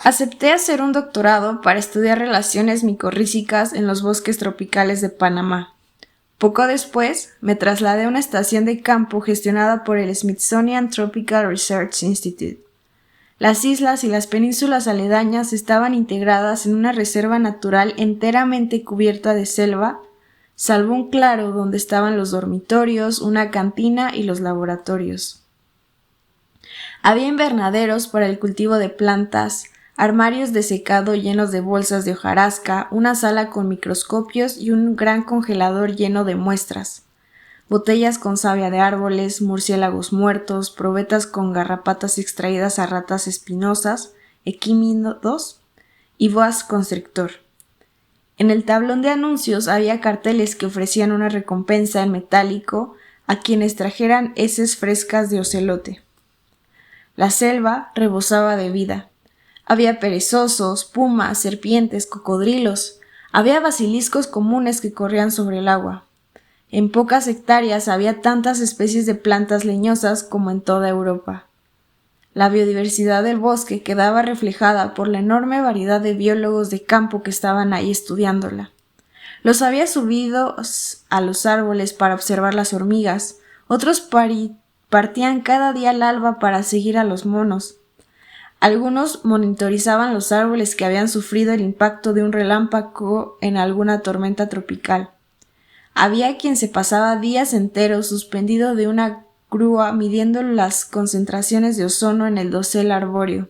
Acepté hacer un doctorado para estudiar relaciones micorrízicas en los bosques tropicales de Panamá. Poco después, me trasladé a una estación de campo gestionada por el Smithsonian Tropical Research Institute. Las islas y las penínsulas aledañas estaban integradas en una reserva natural enteramente cubierta de selva, salvo un claro donde estaban los dormitorios, una cantina y los laboratorios. Había invernaderos para el cultivo de plantas, armarios de secado llenos de bolsas de hojarasca, una sala con microscopios y un gran congelador lleno de muestras. Botellas con savia de árboles, murciélagos muertos, probetas con garrapatas extraídas a ratas espinosas, equímidos y boas constrictor. En el tablón de anuncios había carteles que ofrecían una recompensa en metálico a quienes trajeran heces frescas de ocelote. La selva rebosaba de vida. Había perezosos, pumas, serpientes, cocodrilos. Había basiliscos comunes que corrían sobre el agua. En pocas hectáreas había tantas especies de plantas leñosas como en toda Europa. La biodiversidad del bosque quedaba reflejada por la enorme variedad de biólogos de campo que estaban ahí estudiándola. Los había subido a los árboles para observar las hormigas, otros partían cada día al alba para seguir a los monos. Algunos monitorizaban los árboles que habían sufrido el impacto de un relámpago en alguna tormenta tropical. Había quien se pasaba días enteros suspendido de una grúa midiendo las concentraciones de ozono en el dosel arbóreo.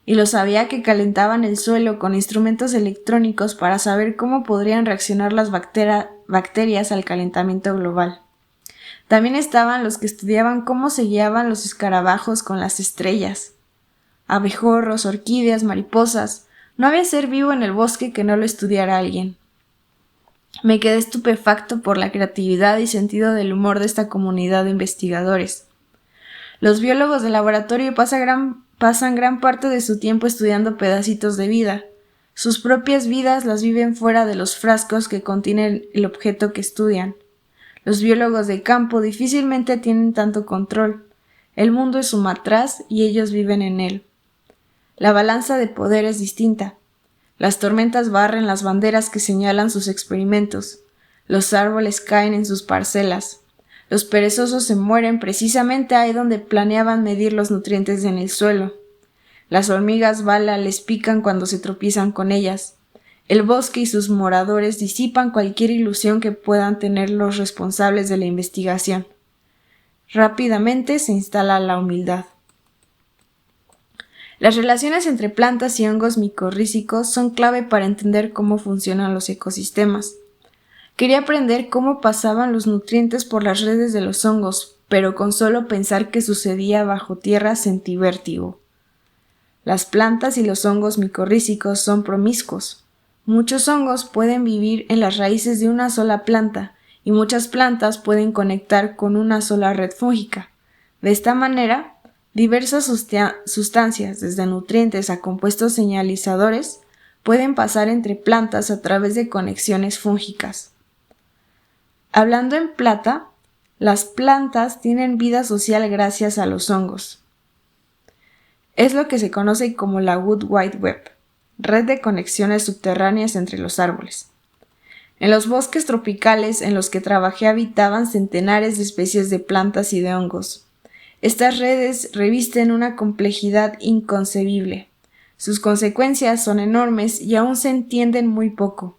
Y los había que calentaban el suelo con instrumentos electrónicos para saber cómo podrían reaccionar las bacterias al calentamiento global. También estaban los que estudiaban cómo se guiaban los escarabajos con las estrellas. Abejorros, orquídeas, mariposas. No había ser vivo en el bosque que no lo estudiara alguien. Me quedé estupefacto por la creatividad y sentido del humor de esta comunidad de investigadores. Los biólogos de laboratorio pasan gran parte de su tiempo estudiando pedacitos de vida. Sus propias vidas las viven fuera de los frascos que contienen el objeto que estudian. Los biólogos de campo difícilmente tienen tanto control. El mundo es su matraz y ellos viven en él. La balanza de poder es distinta. Las tormentas barren las banderas que señalan sus experimentos. Los árboles caen en sus parcelas. Los perezosos se mueren precisamente ahí donde planeaban medir los nutrientes en el suelo. Las hormigas bala les pican cuando se tropiezan con ellas. El bosque y sus moradores disipan cualquier ilusión que puedan tener los responsables de la investigación. Rápidamente se instala la humildad. Las relaciones entre plantas y hongos micorrízicos son clave para entender cómo funcionan los ecosistemas. Quería aprender cómo pasaban los nutrientes por las redes de los hongos, pero con solo pensar que sucedía bajo tierra sentí vértigo. Las plantas y los hongos micorrízicos son promiscuos. Muchos hongos pueden vivir en las raíces de una sola planta y muchas plantas pueden conectar con una sola red fúngica. De esta manera, diversas sustancias, desde nutrientes a compuestos señalizadores, pueden pasar entre plantas a través de conexiones fúngicas. Hablando en plata, las plantas tienen vida social gracias a los hongos. Es lo que se conoce como la Wood Wide Web, red de conexiones subterráneas entre los árboles. En los bosques tropicales en los que trabajé habitaban centenares de especies de plantas y de hongos. Estas redes revisten una complejidad inconcebible. Sus consecuencias son enormes y aún se entienden muy poco.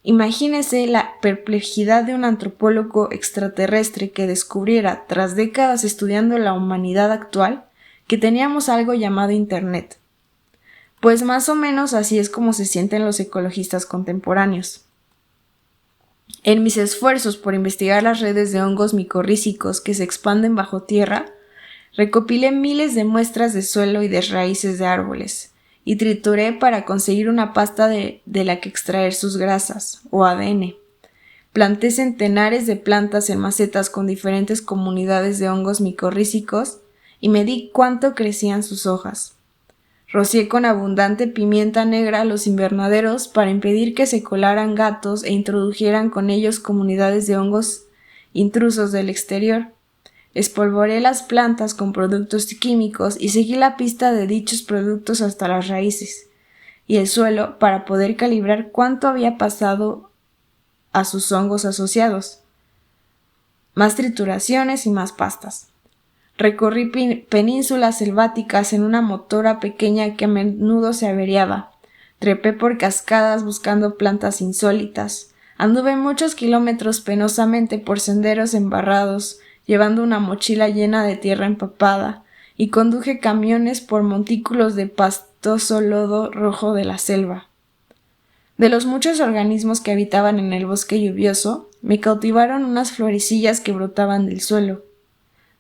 Imagínese la perplejidad de un antropólogo extraterrestre que descubriera, tras décadas estudiando la humanidad actual, que teníamos algo llamado Internet. Pues más o menos así es como se sienten los ecologistas contemporáneos. En mis esfuerzos por investigar las redes de hongos micorrízicos que se expanden bajo tierra, recopilé miles de muestras de suelo y de raíces de árboles, y trituré para conseguir una pasta de la que extraer sus grasas, o ADN. Planté centenares de plantas en macetas con diferentes comunidades de hongos micorrízicos y medí cuánto crecían sus hojas. Rocié con abundante pimienta negra los invernaderos para impedir que se colaran gatos e introdujeran con ellos comunidades de hongos intrusos del exterior. Espolvoreé las plantas con productos químicos y seguí la pista de dichos productos hasta las raíces y el suelo para poder calibrar cuánto había pasado a sus hongos asociados. Más trituraciones y más pastas. Recorrí penínsulas selváticas en una motora pequeña que a menudo se averiaba. Trepé por cascadas buscando plantas insólitas. Anduve muchos kilómetros penosamente por senderos embarrados, llevando una mochila llena de tierra empapada, y conduje camiones por montículos de pastoso lodo rojo de la selva. De los muchos organismos que habitaban en el bosque lluvioso, me cautivaron unas florecillas que brotaban del suelo.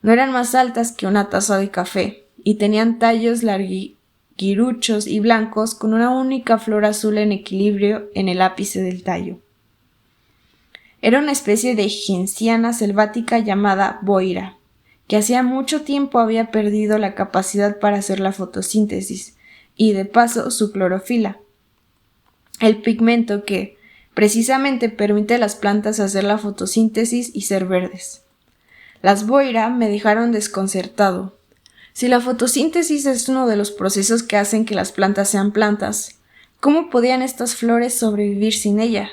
No eran más altas que una taza de café, y tenían tallos larguiruchos y blancos con una única flor azul en equilibrio en el ápice del tallo. Era una especie de genciana selvática llamada boira, que hacía mucho tiempo había perdido la capacidad para hacer la fotosíntesis, y de paso su clorofila, el pigmento que, precisamente, permite a las plantas hacer la fotosíntesis y ser verdes. Las boira me dejaron desconcertado. Si la fotosíntesis es uno de los procesos que hacen que las plantas sean plantas, ¿cómo podían estas flores sobrevivir sin ella?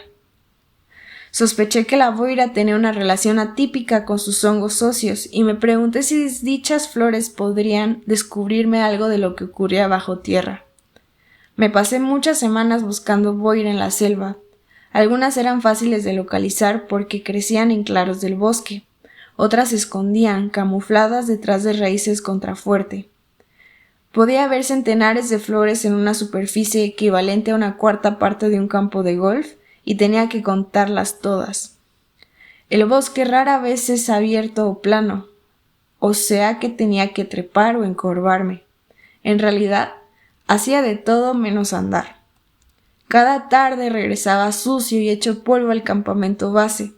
Sospeché que la boira tenía una relación atípica con sus hongos socios y me pregunté si dichas flores podrían descubrirme algo de lo que ocurría bajo tierra. Me pasé muchas semanas buscando boira en la selva. Algunas eran fáciles de localizar porque crecían en claros del bosque. Otras se escondían, camufladas detrás de raíces contrafuerte. Podía ver centenares de flores en una superficie equivalente a una cuarta parte de un campo de golf y tenía que contarlas todas. El bosque rara vez es abierto o plano, o sea que tenía que trepar o encorvarme. En realidad, hacía de todo menos andar. Cada tarde regresaba sucio y hecho polvo al campamento base.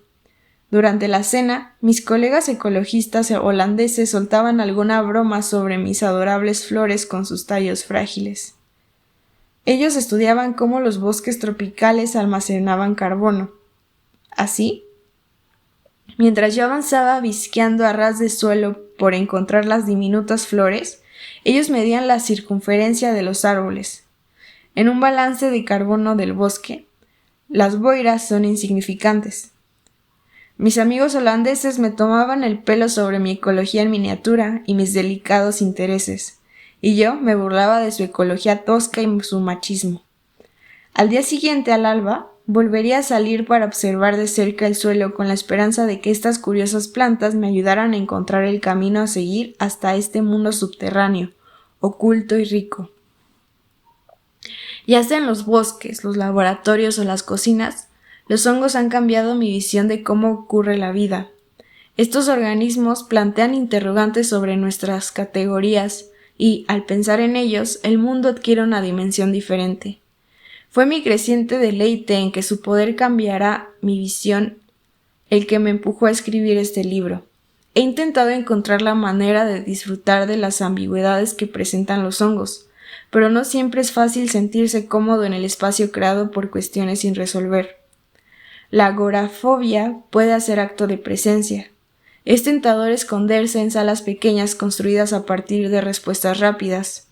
Durante la cena, mis colegas ecologistas holandeses soltaban alguna broma sobre mis adorables flores con sus tallos frágiles. Ellos estudiaban cómo los bosques tropicales almacenaban carbono. Así, mientras yo avanzaba visqueando a ras de suelo por encontrar las diminutas flores, ellos medían la circunferencia de los árboles. En un balance de carbono del bosque, las boiras son insignificantes. Mis amigos holandeses me tomaban el pelo sobre mi ecología en miniatura y mis delicados intereses, y yo me burlaba de su ecología tosca y su machismo. Al día siguiente, al alba, volvería a salir para observar de cerca el suelo con la esperanza de que estas curiosas plantas me ayudaran a encontrar el camino a seguir hasta este mundo subterráneo, oculto y rico. Ya sea en los bosques, los laboratorios o las cocinas, los hongos han cambiado mi visión de cómo ocurre la vida. Estos organismos plantean interrogantes sobre nuestras categorías y, al pensar en ellos, el mundo adquiere una dimensión diferente. Fue mi creciente deleite en que su poder cambiará mi visión el que me empujó a escribir este libro. He intentado encontrar la manera de disfrutar de las ambigüedades que presentan los hongos, pero no siempre es fácil sentirse cómodo en el espacio creado por cuestiones sin resolver. La agorafobia puede hacer acto de presencia. Es tentador esconderse en salas pequeñas construidas a partir de respuestas rápidas.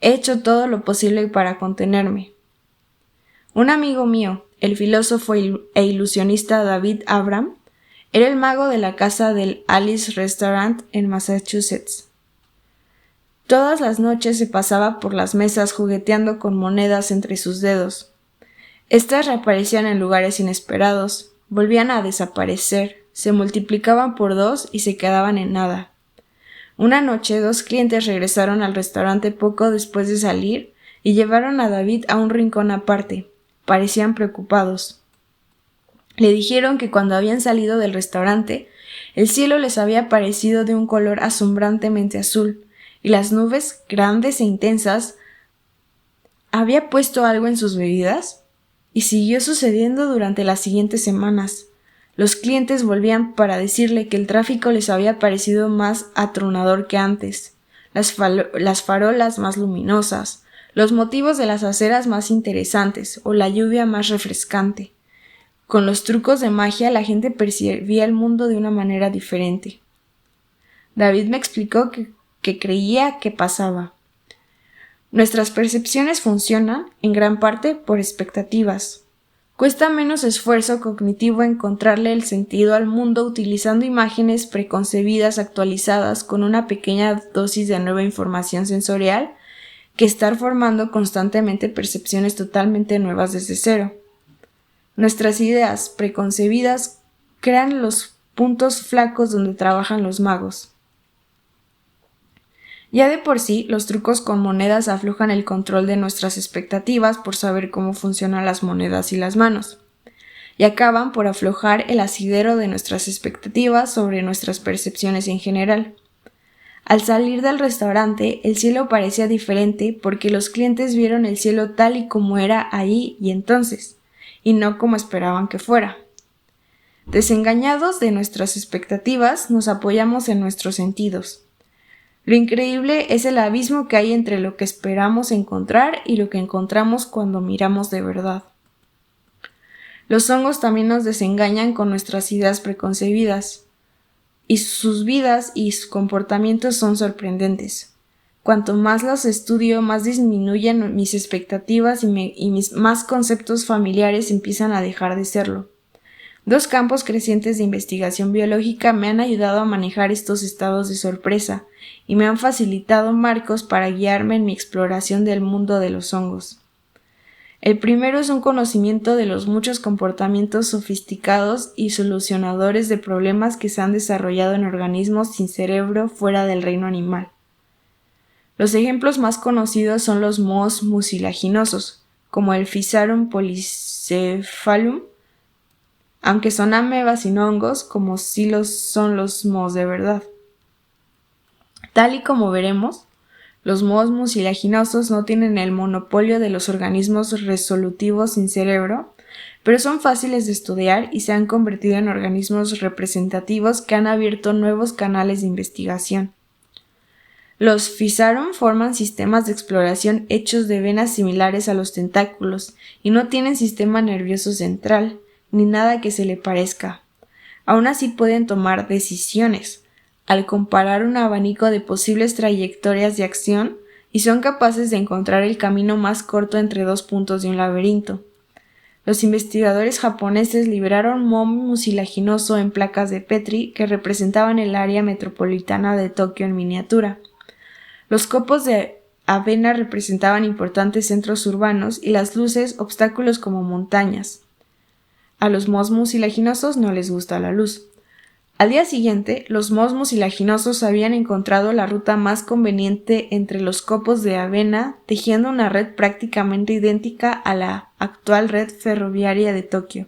He hecho todo lo posible para contenerme. Un amigo mío, el filósofo e ilusionista David Abram, era el mago de la casa del Alice Restaurant en Massachusetts. Todas las noches se pasaba por las mesas jugueteando con monedas entre sus dedos. Estas reaparecían en lugares inesperados, volvían a desaparecer, se multiplicaban por 2 y se quedaban en nada. Una noche 2 clientes regresaron al restaurante poco después de salir y llevaron a David a un rincón aparte. Parecían preocupados. Le dijeron que cuando habían salido del restaurante, el cielo les había parecido de un color asombrantemente azul, y las nubes, grandes e intensas, ¿había puesto algo en sus bebidas? Y siguió sucediendo durante las siguientes semanas. Los clientes volvían para decirle que el tráfico les había parecido más atronador que antes, las farolas más luminosas, los motivos de las aceras más interesantes o la lluvia más refrescante. Con los trucos de magia la gente percibía el mundo de una manera diferente. David me explicó que creía que pasaba. Nuestras percepciones funcionan, en gran parte, por expectativas. Cuesta menos esfuerzo cognitivo encontrarle el sentido al mundo utilizando imágenes preconcebidas actualizadas con una pequeña dosis de nueva información sensorial que estar formando constantemente percepciones totalmente nuevas desde cero. Nuestras ideas preconcebidas crean los puntos flacos donde trabajan los magos. Ya de por sí, los trucos con monedas aflojan el control de nuestras expectativas por saber cómo funcionan las monedas y las manos, y acaban por aflojar el asidero de nuestras expectativas sobre nuestras percepciones en general. Al salir del restaurante, el cielo parecía diferente porque los clientes vieron el cielo tal y como era ahí y entonces, y no como esperaban que fuera. Desengañados de nuestras expectativas, nos apoyamos en nuestros sentidos. Lo increíble es el abismo que hay entre lo que esperamos encontrar y lo que encontramos cuando miramos de verdad. Los hongos también nos desengañan con nuestras ideas preconcebidas, y sus vidas y sus comportamientos son sorprendentes. Cuanto más los estudio, más disminuyen mis expectativas y mis más conceptos familiares empiezan a dejar de serlo. 2 campos crecientes de investigación biológica me han ayudado a manejar estos estados de sorpresa y me han facilitado marcos para guiarme en mi exploración del mundo de los hongos. El primero es un conocimiento de los muchos comportamientos sofisticados y solucionadores de problemas que se han desarrollado en organismos sin cerebro fuera del reino animal. Los ejemplos más conocidos son los mohos mucilaginosos, como el Physarum polycephalum, aunque son amebas y no hongos, como sí son los mohos de verdad. Tal y como veremos, los mohos mucilaginosos no tienen el monopolio de los organismos resolutivos sin cerebro, pero son fáciles de estudiar y se han convertido en organismos representativos que han abierto nuevos canales de investigación. Los Physarum forman sistemas de exploración hechos de venas similares a los tentáculos y no tienen sistema nervioso central, ni nada que se le parezca. Aún así pueden tomar decisiones, al comparar un abanico de posibles trayectorias de acción y son capaces de encontrar el camino más corto entre 2 puntos de un laberinto. Los investigadores japoneses liberaron moho mucilaginoso en placas de Petri que representaban el área metropolitana de Tokio en miniatura. Los copos de avena representaban importantes centros urbanos y las luces obstáculos como montañas. A los mohos mucilaginosos no les gusta la luz. Al día siguiente, los mohos mucilaginosos habían encontrado la ruta más conveniente entre los copos de avena, tejiendo una red prácticamente idéntica a la actual red ferroviaria de Tokio.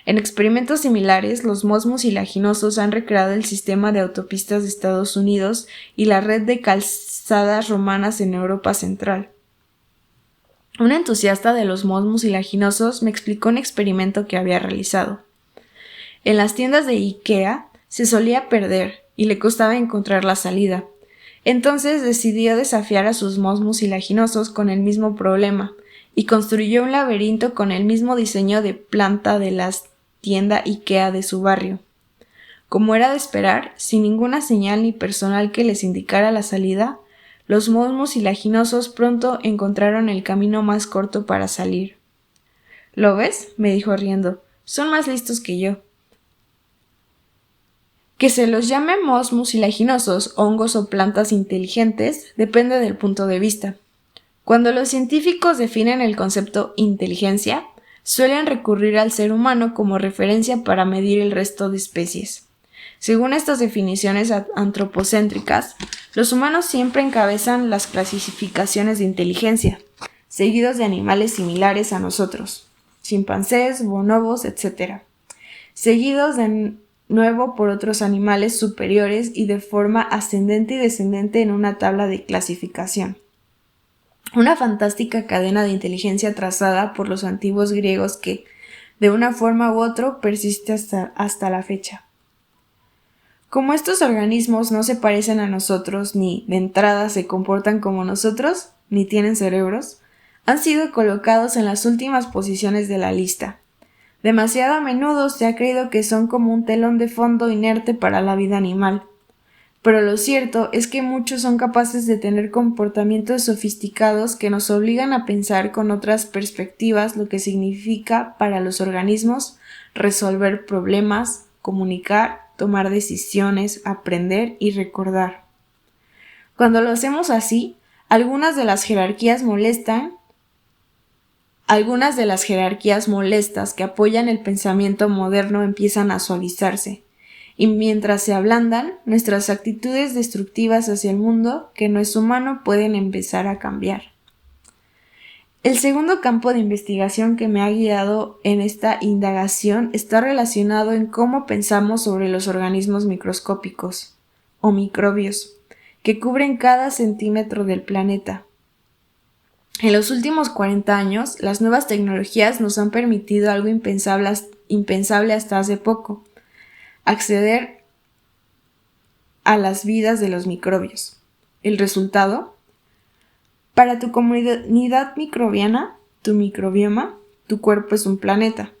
En experimentos similares, los mohos mucilaginosos han recreado el sistema de autopistas de Estados Unidos y la red de calzadas romanas en Europa Central. Un entusiasta de los mohos mucilaginosos me explicó un experimento que había realizado. En las tiendas de IKEA se solía perder y le costaba encontrar la salida. Entonces decidió desafiar a sus mohos mucilaginosos con el mismo problema y construyó un laberinto con el mismo diseño de planta de la tienda IKEA de su barrio. Como era de esperar, sin ninguna señal ni personal que les indicara la salida, los mohos mucilaginosos pronto encontraron el camino más corto para salir. ¿Lo ves?, me dijo riendo. Son más listos que yo. Que se los llame mohos mucilaginosos, hongos o plantas inteligentes depende del punto de vista. Cuando los científicos definen el concepto inteligencia, suelen recurrir al ser humano como referencia para medir el resto de especies. Según estas definiciones antropocéntricas, los humanos siempre encabezan las clasificaciones de inteligencia, seguidos de animales similares a nosotros, chimpancés, bonobos, etc., seguidos de nuevo por otros animales superiores y de forma ascendente y descendente en una tabla de clasificación. Una fantástica cadena de inteligencia trazada por los antiguos griegos que, de una forma u otra, persiste hasta la fecha. Como estos organismos no se parecen a nosotros ni, de entrada, se comportan como nosotros, ni tienen cerebros, han sido colocados en las últimas posiciones de la lista. Demasiado a menudo se ha creído que son como un telón de fondo inerte para la vida animal. Pero lo cierto es que muchos son capaces de tener comportamientos sofisticados que nos obligan a pensar con otras perspectivas lo que significa para los organismos resolver problemas, comunicar, tomar decisiones, aprender y recordar. Cuando lo hacemos así, algunas de las jerarquías molestas que apoyan el pensamiento moderno empiezan a suavizarse. Y mientras se ablandan, nuestras actitudes destructivas hacia el mundo, que no es humano, pueden empezar a cambiar. El segundo campo de investigación que me ha guiado en esta indagación está relacionado en cómo pensamos sobre los organismos microscópicos, o microbios, que cubren cada centímetro del planeta. En los últimos 40 años, las nuevas tecnologías nos han permitido algo impensable hasta hace poco: acceder a las vidas de los microbios. ¿El resultado? Para tu comunidad microbiana, tu microbioma, tu cuerpo es un planeta.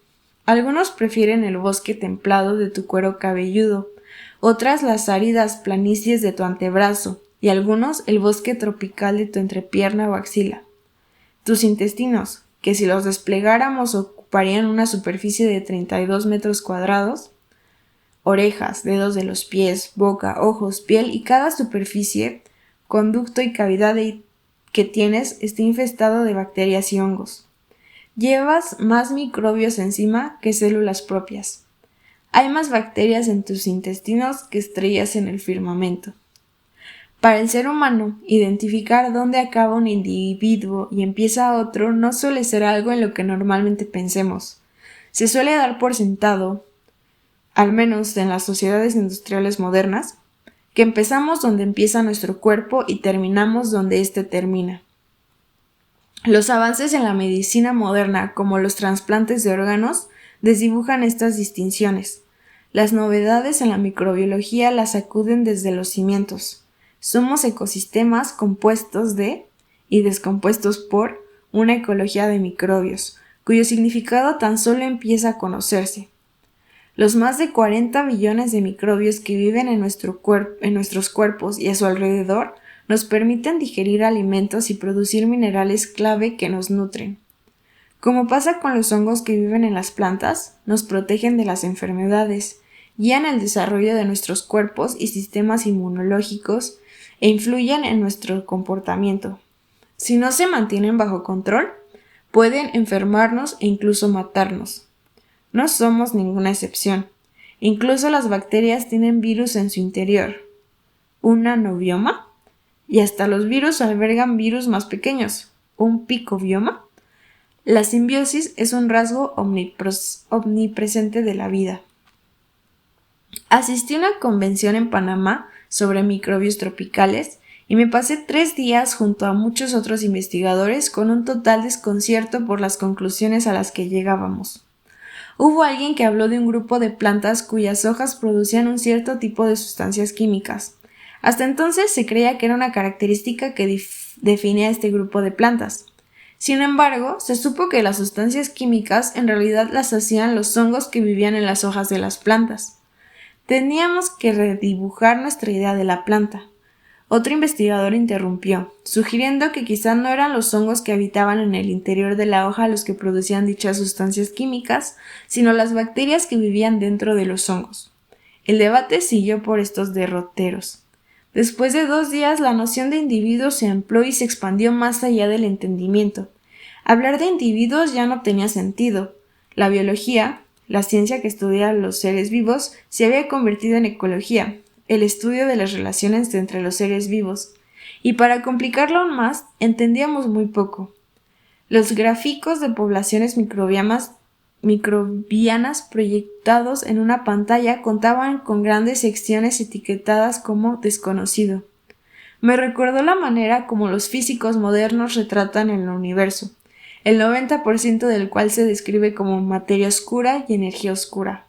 Algunos prefieren el bosque templado de tu cuero cabelludo, otras las áridas planicies de tu antebrazo y algunos el bosque tropical de tu entrepierna o axila. Tus intestinos, que si los desplegáramos ocuparían una superficie de 32 metros cuadrados, orejas, dedos de los pies, boca, ojos, piel y cada superficie, conducto y cavidad que tienes está infestado de bacterias y hongos. Llevas más microbios encima que células propias. Hay más bacterias en tus intestinos que estrellas en el firmamento. Para el ser humano, identificar dónde acaba un individuo y empieza otro no suele ser algo en lo que normalmente pensemos. Se suele dar por sentado, al menos en las sociedades industriales modernas, que empezamos donde empieza nuestro cuerpo y terminamos donde éste termina. Los avances en la medicina moderna, como los trasplantes de órganos, desdibujan estas distinciones. Las novedades en la microbiología las sacuden desde los cimientos. Somos ecosistemas compuestos de y descompuestos por una ecología de microbios, cuyo significado tan solo empieza a conocerse. Los más de 40 billones de microbios que viven en nuestros cuerpos y a su alrededor nos permiten digerir alimentos y producir minerales clave que nos nutren. Como pasa con los hongos que viven en las plantas, nos protegen de las enfermedades, guían el desarrollo de nuestros cuerpos y sistemas inmunológicos e influyen en nuestro comportamiento. Si no se mantienen bajo control, pueden enfermarnos e incluso matarnos. No somos ninguna excepción. Incluso las bacterias tienen virus en su interior. ¿Un nanobioma? Y hasta los virus albergan virus más pequeños. ¿Un picobioma? La simbiosis es un rasgo omnipresente de la vida. Asistí a una convención en Panamá sobre microbios tropicales y me pasé 3 días junto a muchos otros investigadores con un total desconcierto por las conclusiones a las que llegábamos. Hubo alguien que habló de un grupo de plantas cuyas hojas producían un cierto tipo de sustancias químicas. Hasta entonces se creía que era una característica que definía este grupo de plantas. Sin embargo, se supo que las sustancias químicas en realidad las hacían los hongos que vivían en las hojas de las plantas. Teníamos que redibujar nuestra idea de la planta. Otro investigador interrumpió, sugiriendo que quizá no eran los hongos que habitaban en el interior de la hoja los que producían dichas sustancias químicas, sino las bacterias que vivían dentro de los hongos. El debate siguió por estos derroteros. Después de 2 días, la noción de individuo se amplió y se expandió más allá del entendimiento. Hablar de individuos ya no tenía sentido. La biología, la ciencia que estudia los seres vivos, se había convertido en ecología, el estudio de las relaciones entre los seres vivos. Y para complicarlo aún más, entendíamos muy poco. Los gráficos de poblaciones microbianas proyectados en una pantalla contaban con grandes secciones etiquetadas como desconocido. Me recordó la manera como los físicos modernos retratan el universo, el 90% del cual se describe como materia oscura y energía oscura.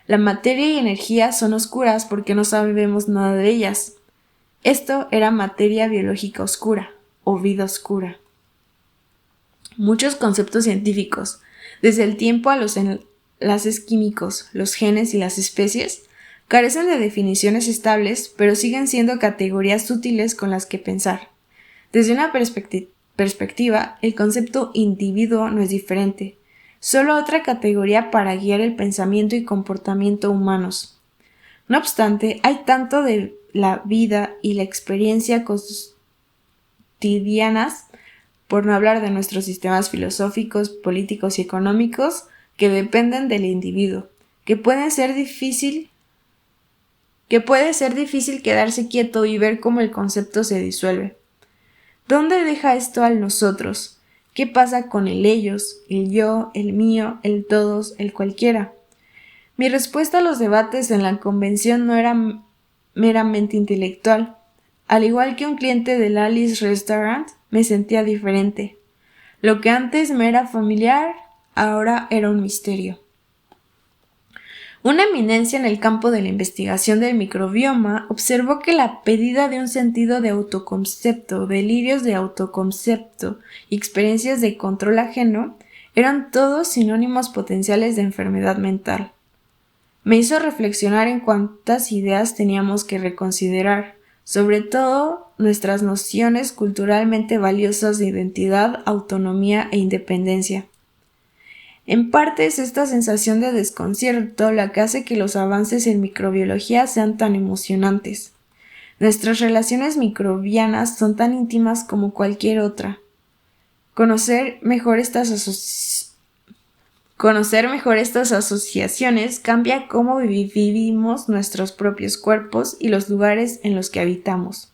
La materia y energía son oscuras porque no sabemos nada de ellas. Esto era materia biológica oscura, o vida oscura. Muchos conceptos científicos, desde el tiempo a los enlaces químicos, los genes y las especies, Carecen de definiciones estables, pero siguen siendo categorías útiles con las que pensar. Desde una perspectiva, el concepto individuo no es diferente, solo otra categoría para guiar el pensamiento y comportamiento humanos. No obstante, hay tanto de la vida y la experiencia cotidianas, por no hablar de nuestros sistemas filosóficos, políticos y económicos, que dependen del individuo, que puede ser difícil quedarse quieto y ver cómo el concepto se disuelve. ¿Dónde deja esto al nosotros? ¿Qué pasa con el ellos, el yo, el mío, el todos, el cualquiera? Mi respuesta a los debates en la convención no era meramente intelectual. Al igual que un cliente del Alice Restaurant, me sentía diferente. Lo que antes me era familiar, ahora era un misterio. Una eminencia en el campo de la investigación del microbioma observó que la pérdida de un sentido de autoconcepto, delirios de autoconcepto y experiencias de control ajeno eran todos sinónimos potenciales de enfermedad mental. Me hizo reflexionar en cuántas ideas teníamos que reconsiderar, sobre todo nuestras nociones culturalmente valiosas de identidad, autonomía e independencia. En parte es esta sensación de desconcierto la que hace que los avances en microbiología sean tan emocionantes. Nuestras relaciones microbianas son tan íntimas como cualquier otra. Conocer mejor estas asociaciones cambia cómo vivimos nuestros propios cuerpos y los lugares en los que habitamos.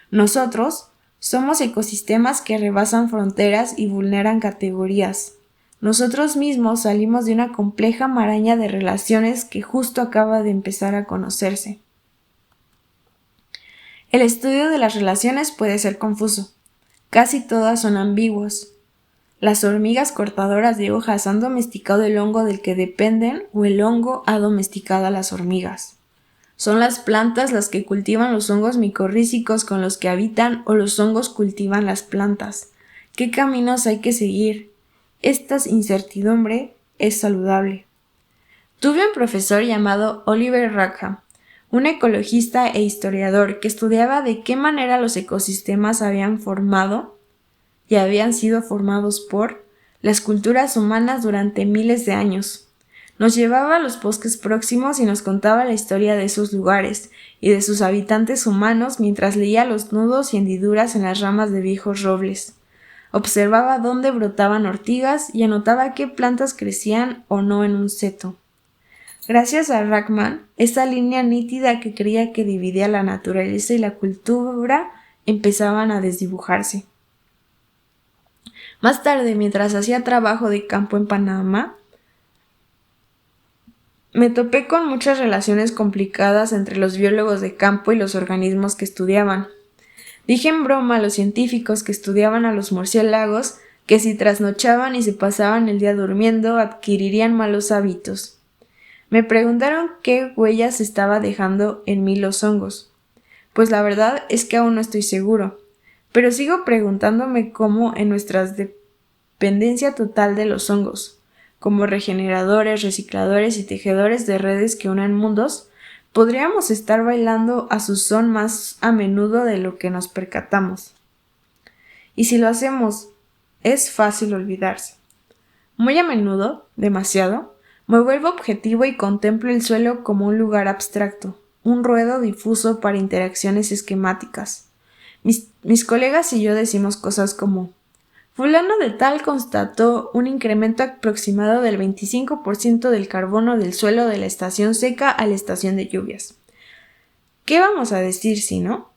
Nosotros somos ecosistemas que rebasan fronteras y vulneran categorías. Nosotros mismos salimos de una compleja maraña de relaciones que justo acaba de empezar a conocerse. El estudio de las relaciones puede ser confuso. Casi todas son ambiguas. Las hormigas cortadoras de hojas han domesticado el hongo del que dependen o el hongo ha domesticado a las hormigas. Son las plantas las que cultivan los hongos micorrízicos con los que habitan o los hongos cultivan las plantas. ¿Qué caminos hay que seguir? Esta incertidumbre es saludable. Tuve un profesor llamado Oliver Rackham, un ecologista e historiador que estudiaba de qué manera los ecosistemas habían formado y habían sido formados por las culturas humanas durante miles de años. Nos llevaba a los bosques próximos y nos contaba la historia de esos lugares y de sus habitantes humanos mientras leía los nudos y hendiduras en las ramas de viejos robles. Observaba dónde brotaban ortigas y anotaba qué plantas crecían o no en un seto. Gracias a Rackham, esa línea nítida que creía que dividía la naturaleza y la cultura empezaban a desdibujarse. Más tarde, mientras hacía trabajo de campo en Panamá, me topé con muchas relaciones complicadas entre los biólogos de campo y los organismos que estudiaban. Dije en broma a los científicos que estudiaban a los murciélagos que si trasnochaban y se pasaban el día durmiendo adquirirían malos hábitos. Me preguntaron qué huellas estaba dejando en mí los hongos. Pues la verdad es que aún no estoy seguro, pero sigo preguntándome cómo en nuestra dependencia total de los hongos, como regeneradores, recicladores y tejedores de redes que unen mundos, podríamos estar bailando a su son más a menudo de lo que nos percatamos. Y si lo hacemos, es fácil olvidarse. Muy a menudo, demasiado, me vuelvo objetivo y contemplo el suelo como un lugar abstracto, un ruedo difuso para interacciones esquemáticas. Mis colegas y yo decimos cosas como: fulano de tal constató un incremento aproximado del 25% del carbono del suelo de la estación seca a la estación de lluvias. ¿Qué vamos a decir si no?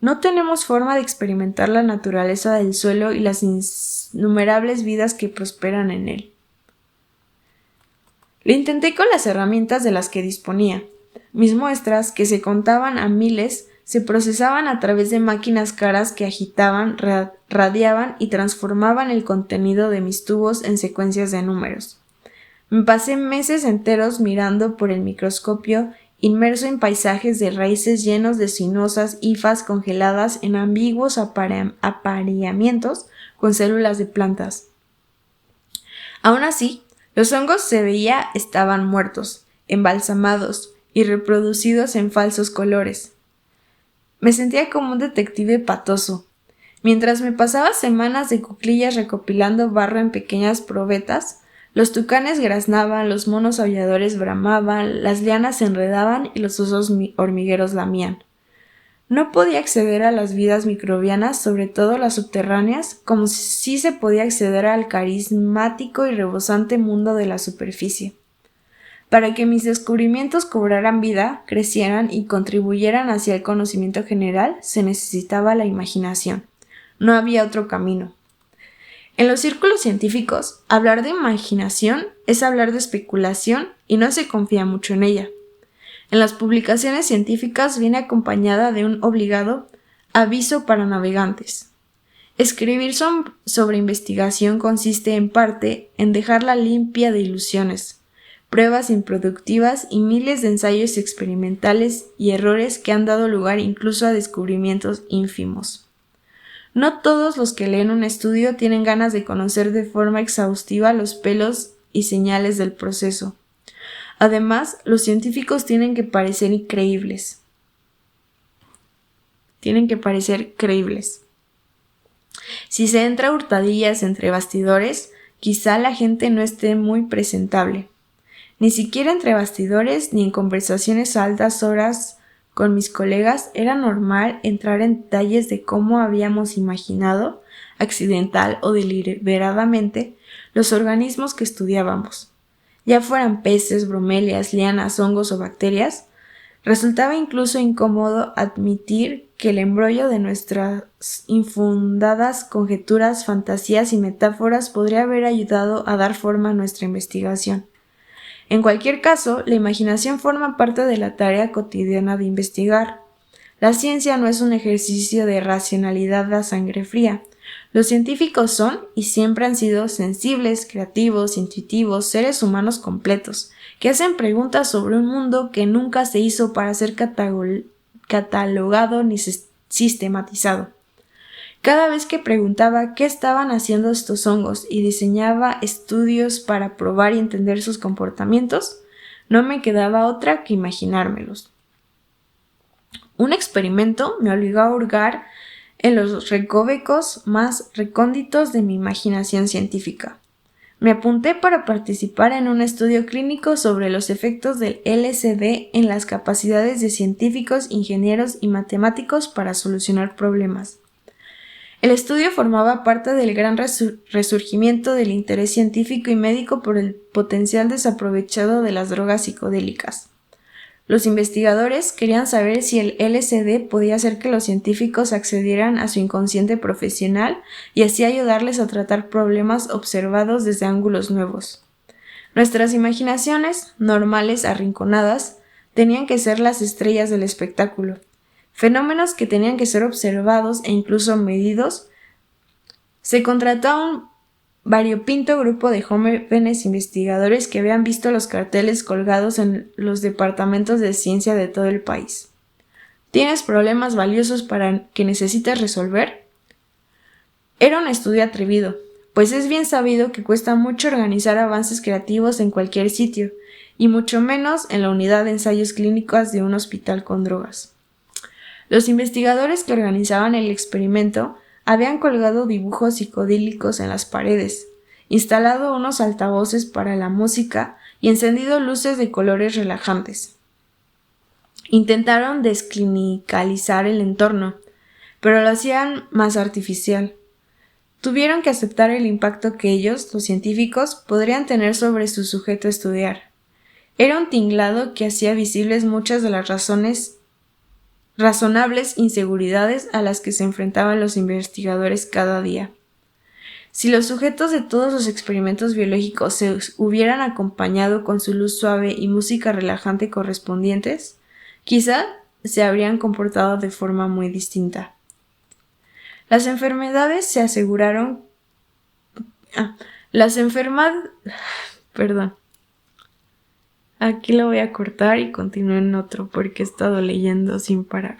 No tenemos forma de experimentar la naturaleza del suelo y las innumerables vidas que prosperan en él. Lo intenté con las herramientas de las que disponía. Mis muestras, que se contaban a miles, se procesaban a través de máquinas caras que agitaban, radiaban y transformaban el contenido de mis tubos en secuencias de números. Me pasé meses enteros mirando por el microscopio, inmerso en paisajes de raíces llenos de sinuosas hifas congeladas en ambiguos apareamientos con células de plantas. Aún así, los hongos se veía estaban muertos, embalsamados, y reproducidos en falsos colores. Me sentía como un detective patoso. Mientras me pasaba semanas de cuclillas recopilando barro en pequeñas probetas, los tucanes graznaban, los monos aulladores bramaban, las lianas se enredaban y los osos hormigueros lamían. No podía acceder a las vidas microbianas, sobre todo las subterráneas, como si se podía acceder al carismático y rebosante mundo de la superficie. Para que mis descubrimientos cobraran vida, crecieran y contribuyeran hacia el conocimiento general, se necesitaba la imaginación. No había otro camino. En los círculos científicos, hablar de imaginación es hablar de especulación y no se confía mucho en ella. En las publicaciones científicas viene acompañada de un obligado aviso para navegantes. Escribir sobre investigación consiste en parte en dejarla limpia de ilusiones, pruebas improductivas y miles de ensayos experimentales y errores que han dado lugar incluso a descubrimientos ínfimos. No todos los que leen un estudio tienen ganas de conocer de forma exhaustiva los pelos y señales del proceso. Además, los científicos tienen que parecer creíbles. Si se entra a hurtadillas entre bastidores, quizá la gente no esté muy presentable. Ni siquiera entre bastidores ni en conversaciones a altas horas con mis colegas era normal entrar en detalles de cómo habíamos imaginado, accidental o deliberadamente, los organismos que estudiábamos. Ya fueran peces, bromelias, lianas, hongos o bacterias, resultaba incluso incómodo admitir que el embrollo de nuestras infundadas conjeturas, fantasías y metáforas podría haber ayudado a dar forma a nuestra investigación. En cualquier caso, la imaginación forma parte de la tarea cotidiana de investigar. La ciencia no es un ejercicio de racionalidad a sangre fría. Los científicos son y siempre han sido sensibles, creativos, intuitivos, seres humanos completos, que hacen preguntas sobre un mundo que nunca se hizo para ser catalogado ni sistematizado. Cada vez que preguntaba qué estaban haciendo estos hongos y diseñaba estudios para probar y entender sus comportamientos, no me quedaba otra que imaginármelos. Un experimento me obligó a hurgar en los recovecos más recónditos de mi imaginación científica. Me apunté para participar en un estudio clínico sobre los efectos del LSD en las capacidades de científicos, ingenieros y matemáticos para solucionar problemas. El estudio formaba parte del gran resurgimiento del interés científico y médico por el potencial desaprovechado de las drogas psicodélicas. Los investigadores querían saber si el LSD podía hacer que los científicos accedieran a su inconsciente profesional y así ayudarles a tratar problemas observados desde ángulos nuevos. Nuestras imaginaciones, normales, arrinconadas, tenían que ser las estrellas del espectáculo. Fenómenos que tenían que ser observados e incluso medidos. Se contrató a un variopinto grupo de jóvenes investigadores que habían visto los carteles colgados en los departamentos de ciencia de todo el país. ¿Tienes problemas valiosos que necesitas resolver? Era un estudio atrevido, pues es bien sabido que cuesta mucho organizar avances creativos en cualquier sitio, y mucho menos en la unidad de ensayos clínicos de un hospital con drogas. Los investigadores que organizaban el experimento habían colgado dibujos psicodélicos en las paredes, instalado unos altavoces para la música y encendido luces de colores relajantes. Intentaron desclinicalizar el entorno, pero lo hacían más artificial. Tuvieron que aceptar el impacto que ellos, los científicos, podrían tener sobre su sujeto a estudiar. Era un tinglado que hacía visibles muchas de las razonables inseguridades a las que se enfrentaban los investigadores cada día. Si los sujetos de todos los experimentos biológicos se hubieran acompañado con su luz suave y música relajante correspondientes, quizá se habrían comportado de forma muy distinta. Las enfermedades se aseguraron... Perdón. Aquí lo voy a cortar y continúo en otro porque he estado leyendo sin parar.